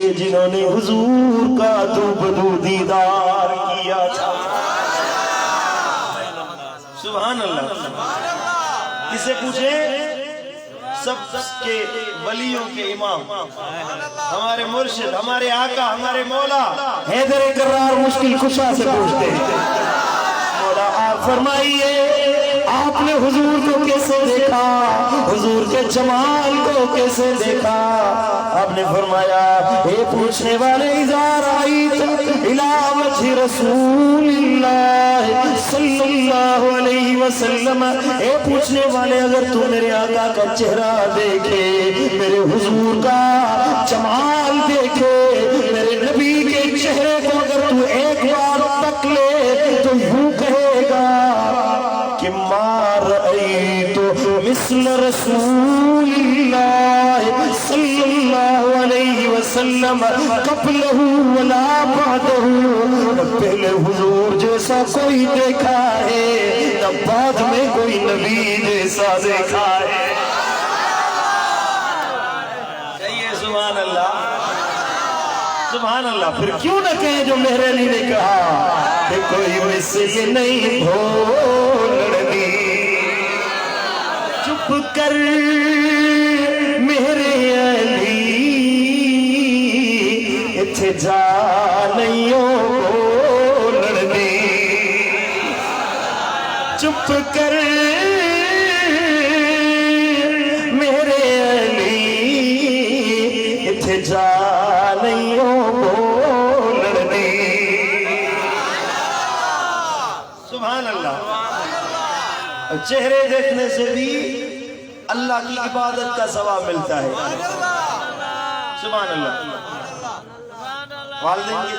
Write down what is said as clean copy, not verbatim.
لیے جنہوں نے حضور کا دو بدو دیدار کیا تھا۔ سبحان اللہ۔ کسے پوچھیں؟ سب کے ولیوں کے امام، ہمارے مرشد، ہمارے آقا، ہمارے مولا حیدر کرار مشکل کشا سے پوچھتے ہیں، مولا آپ فرمائیے آپ نے حضور کو کیسے دیکھا، حضور کے جمال کو کیسے دیکھا؟ آپ نے فرمایا اے پوچھنے والے ازار آئیت الى وجہ رسول اللہ صلی اللہ علیہ وسلم، اے پوچھنے والے اگر تو میرے آقا کا چہرہ دیکھے، میرے حضور کا جمال دیکھے، میرے نبی کے چہرے کو اگر تو ایک بار تک لے تو یوں کہے گا کہ ما رأیت مثل رسول اللہ صلی اللہ علیہ وسلم قبلہ ولا بعدہ، نہ پہلے حضور جیسا کوئی دیکھا ہے نہ بعد میں کوئی نبی جیسا دیکھا ہے۔ کہیے سبحان اللہ، سبحان اللہ۔ پھر کیوں نہ کہیں جو مہر علی نے کہا کہ کوئی مثل نہیں بھولنی، چپ کر مہر علی اتھے جا نہیں بولنی، چپ کر مہر علی اتھے جا نہیں بولنی۔ سبحان اللہ۔ چہرے دیکھنے سے بھی اللہ کی عبادت کا ثواب ملتا ہے۔ سبحان اللہ۔ والدین کی